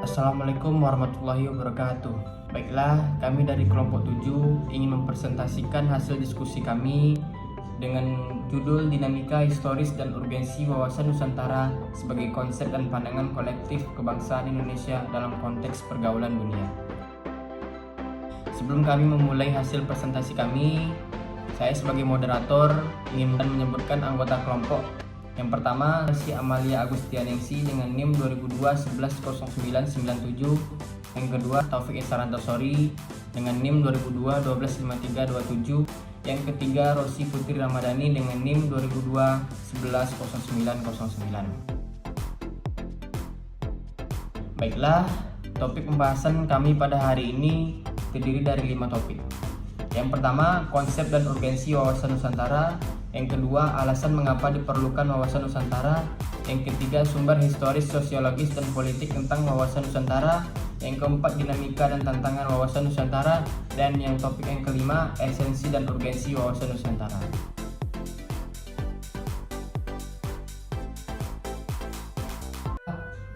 Assalamualaikum warahmatullahi wabarakatuh. Baiklah, kami dari kelompok 7 ingin mempresentasikan hasil diskusi kami dengan judul Dinamika Historis dan Urgensi Wawasan Nusantara sebagai konsep dan pandangan kolektif kebangsaan Indonesia dalam konteks pergaulan dunia. Sebelum kami memulai hasil presentasi kami, saya sebagai moderator ingin menyebutkan anggota kelompok. Yang pertama, si Amalia Agustianingsi dengan NIM 2002-110997. Yang kedua, Taufik Esarantasori dengan NIM 2002-125327. Yang ketiga, Rosi Putri Ramadhani dengan NIM 2002-110909. Baiklah, topik pembahasan kami pada hari ini terdiri dari 5 topik. Yang pertama, konsep dan urgensi wawasan Nusantara. Yang kedua, alasan mengapa diperlukan wawasan Nusantara. Yang ketiga, sumber historis, sosiologis, dan politik tentang wawasan Nusantara. Yang keempat, dinamika dan tantangan wawasan Nusantara. Dan yang topik yang kelima, esensi dan urgensi wawasan Nusantara.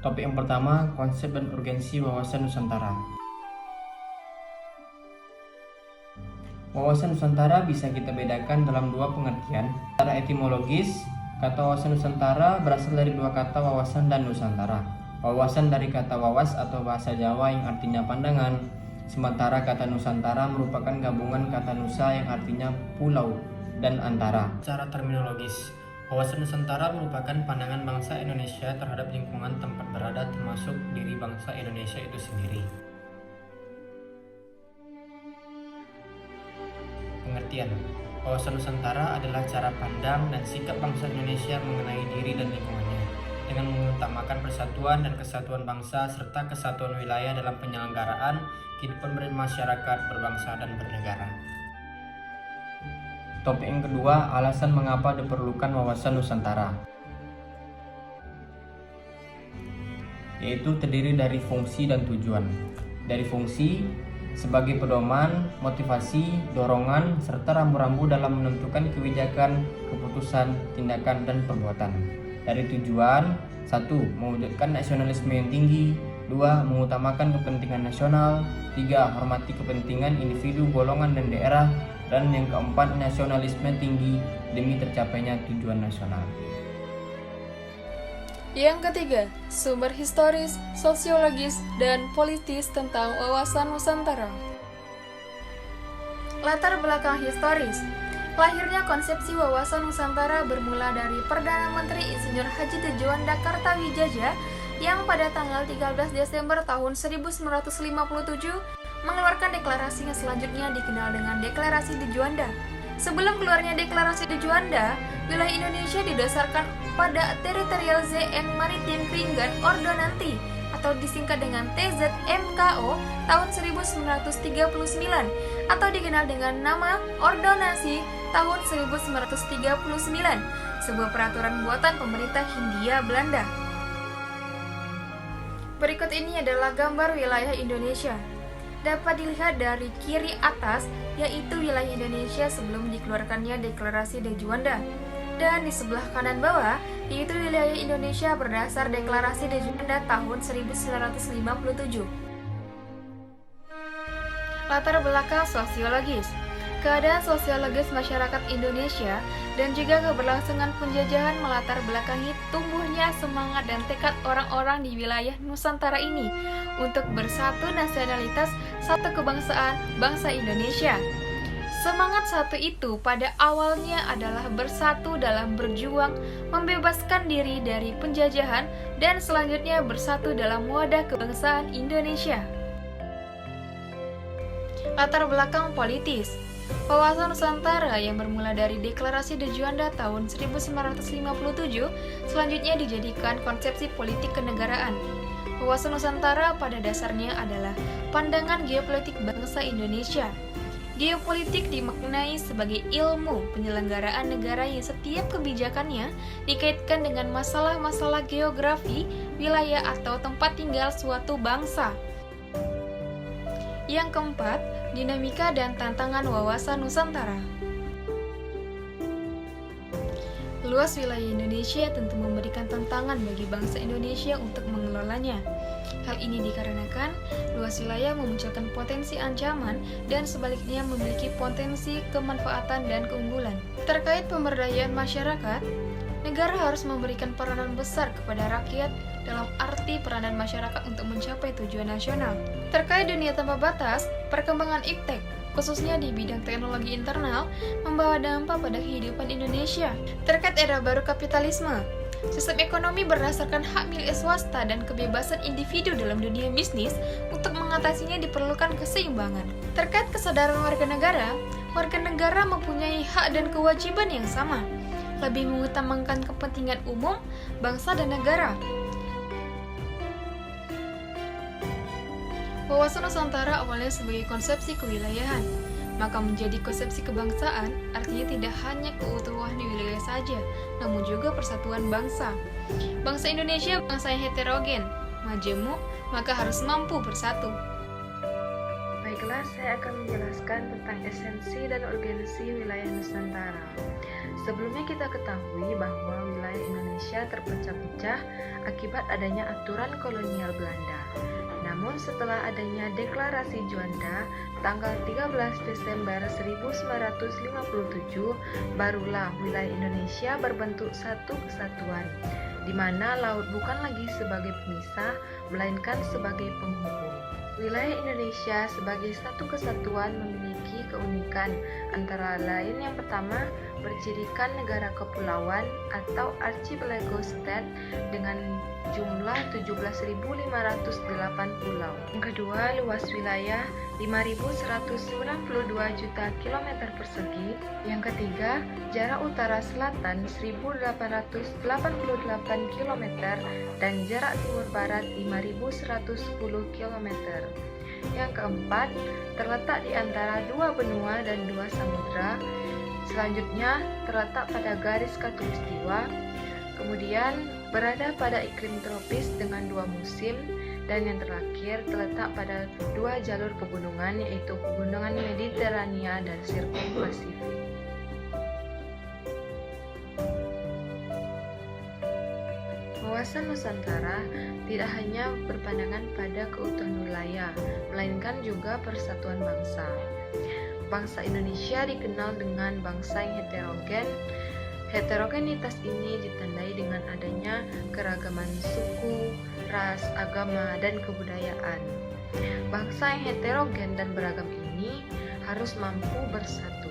Topik yang pertama, konsep dan urgensi wawasan Nusantara. Wawasan Nusantara bisa kita bedakan dalam dua pengertian. Secara etimologis, kata wawasan Nusantara berasal dari dua kata wawasan dan Nusantara. Wawasan dari kata wawas atau bahasa Jawa yang artinya pandangan, sementara kata Nusantara merupakan gabungan kata Nusa yang artinya pulau dan antara. Secara terminologis, wawasan Nusantara merupakan pandangan bangsa Indonesia terhadap lingkungan tempat berada termasuk diri bangsa Indonesia itu sendiri. Pengertian, wawasan Nusantara adalah cara pandang dan sikap bangsa Indonesia mengenai diri dan lingkungannya, dengan mengutamakan persatuan dan kesatuan bangsa serta kesatuan wilayah dalam penyelenggaraan kehidupan bermasyarakat, berbangsa, dan bernegara. Topik yang kedua, alasan mengapa diperlukan wawasan Nusantara, yaitu terdiri dari fungsi dan tujuan. Dari fungsi, sebagai pedoman, motivasi, dorongan, serta rambu-rambu dalam menentukan kebijakan, keputusan, tindakan, dan perbuatan. Dari tujuan, 1. Mewujudkan nasionalisme yang tinggi. 2. Mengutamakan kepentingan nasional. 3. Hormati kepentingan individu, golongan, dan daerah. Dan yang keempat, nasionalisme tinggi demi tercapainya tujuan nasional. Yang ketiga, sumber historis, sosiologis, dan politis tentang wawasan Nusantara. Latar belakang historis. Lahirnya konsepsi wawasan Nusantara bermula dari Perdana Menteri Insinyur Haji Tejuanda Kartawijaya yang pada tanggal 13 Desember tahun 1957 mengeluarkan deklarasi yang selanjutnya dikenal dengan Deklarasi Tejuanda. Sebelum keluarnya Deklarasi Tejuanda, wilayah Indonesia didasarkan pada Territorial Zee and Maritime Kringgan Ordonanti atau disingkat dengan TZMKO tahun 1939 atau dikenal dengan nama Ordonansi tahun 1939, sebuah peraturan buatan pemerintah Hindia Belanda. Berikut ini adalah gambar wilayah Indonesia. Dapat dilihat dari kiri atas, yaitu wilayah Indonesia sebelum dikeluarkannya Deklarasi Tejuanda. Dan di sebelah kanan bawah, yaitu wilayah Indonesia berdasar Deklarasi Tejuanda tahun 1957. Latar belakang sosiologis. Keadaan sosiologis masyarakat Indonesia dan juga keberlangsungan penjajahan melatar belakangi tumbuhnya semangat dan tekad orang-orang di wilayah Nusantara ini untuk bersatu nasionalitas, satu kebangsaan, bangsa Indonesia. Semangat satu itu pada awalnya adalah bersatu dalam berjuang, membebaskan diri dari penjajahan, dan selanjutnya bersatu dalam wadah kebangsaan Indonesia. Latar belakang politis. Wawasan Nusantara yang bermula dari Deklarasi Tejuanda tahun 1957 selanjutnya dijadikan konsepsi politik kenegaraan. Wawasan Nusantara pada dasarnya adalah pandangan geopolitik bangsa Indonesia. Geopolitik dimaknai sebagai ilmu penyelenggaraan negara yang setiap kebijakannya dikaitkan dengan masalah-masalah geografi, wilayah atau tempat tinggal suatu bangsa. Yang keempat, dinamika dan tantangan wawasan Nusantara. Luas wilayah Indonesia tentu memberikan tantangan bagi bangsa Indonesia untuk mengelolanya. Hal ini dikarenakan luas wilayah memunculkan potensi ancaman dan sebaliknya memiliki potensi kemanfaatan dan keunggulan. Terkait pemberdayaan masyarakat, negara harus memberikan peranan besar kepada rakyat dalam arti peranan masyarakat untuk mencapai tujuan nasional. Terkait dunia tanpa batas, perkembangan iptek khususnya di bidang teknologi internal, membawa dampak pada kehidupan Indonesia. Terkait era baru kapitalisme, sistem ekonomi berdasarkan hak milik swasta dan kebebasan individu dalam dunia bisnis, untuk mengatasinya diperlukan keseimbangan. Terkait kesadaran warga negara mempunyai hak dan kewajiban yang sama, lebih mengutamakan kepentingan umum, bangsa dan negara. Wawasan Nusantara awalnya sebagai konsepsi kewilayahan, maka menjadi konsepsi kebangsaan, artinya tidak hanya keutuhan di wilayah saja, namun juga persatuan bangsa. Bangsa Indonesia bangsa yang heterogen, majemuk, maka harus mampu bersatu. Baiklah, saya akan menjelaskan tentang esensi dan urgensi wilayah Nusantara. Sebelumnya kita ketahui bahwa wilayah Indonesia terpecah-pecah akibat adanya aturan kolonial Belanda. Namun setelah adanya Deklarasi Juanda tanggal 13 Desember 1957, barulah wilayah Indonesia berbentuk satu kesatuan, di mana laut bukan lagi sebagai pemisah, melainkan sebagai penghubung. Wilayah Indonesia sebagai satu kesatuan memiliki keunikan, antara lain yang pertama, bercirikan negara kepulauan atau archipelago state dengan jumlah 17.508 pulau. Yang kedua, luas wilayah 5.192 juta kilometer persegi. Yang ketiga, jarak utara selatan 1.888 km dan jarak timur barat 5.110 km. Yang keempat, terletak di antara dua benua dan dua samudra. Selanjutnya, terletak pada garis khatulistiwa. Kemudian, berada pada iklim tropis dengan dua musim. Dan yang terakhir, terletak pada dua jalur pegunungan, yaitu pegunungan Mediterania dan sirkuit Pasifik. Wawasan Nusantara tidak hanya berpandangan pada keutuhan wilayah, melainkan juga persatuan bangsa. Bangsa Indonesia dikenal dengan bangsa yang heterogen. Heterogenitas ini ditandai dengan adanya keragaman suku, ras, agama, dan kebudayaan. Bangsa yang heterogen dan beragam ini harus mampu bersatu.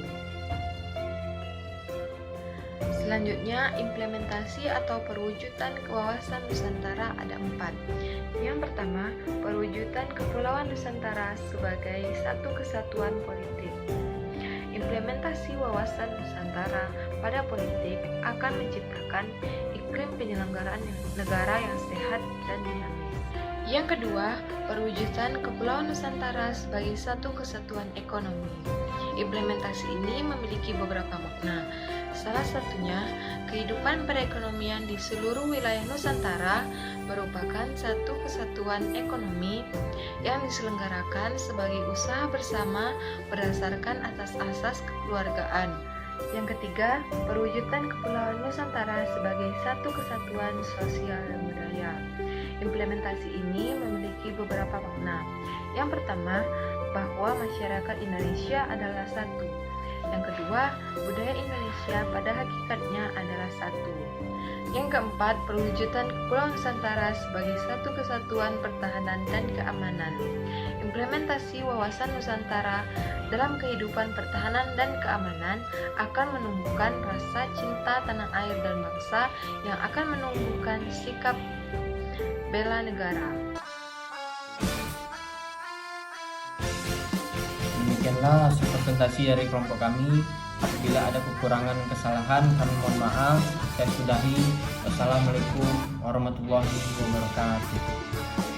Selanjutnya, implementasi atau perwujudan kewawasan Nusantara ada 4. Yang pertama, perwujudan Kepulauan Nusantara sebagai satu kesatuan politik. Implementasi wawasan Nusantara pada politik akan menciptakan iklim penyelenggaraan negara yang sehat dan dinamis. Yang kedua, perwujudan Kepulauan Nusantara sebagai satu kesatuan ekonomi. Implementasi ini memiliki beberapa makna. Salah satunya, kehidupan perekonomian di seluruh wilayah Nusantara merupakan satu kesatuan ekonomi yang diselenggarakan sebagai usaha bersama berdasarkan atas asas kekeluargaan. Yang ketiga, perwujudan Kepulauan Nusantara sebagai satu kesatuan sosial dan budaya. Implementasi ini memiliki beberapa makna. Yang pertama, bahwa masyarakat Indonesia adalah satu. Yang kedua, budaya Indonesia pada hakikatnya adalah satu. Yang keempat, perwujudan Kepulauan Nusantara sebagai satu kesatuan pertahanan dan keamanan. Implementasi wawasan Nusantara dalam kehidupan pertahanan dan keamanan akan menumbuhkan rasa cinta tanah air dan bangsa yang akan menumbuhkan sikap bela negara. Demikianlah hasil presentasi dari kelompok kami. Apabila ada kekurangan kesalahan, kami mohon maaf. Saya sudahi. Wassalamualaikum warahmatullahi wabarakatuh.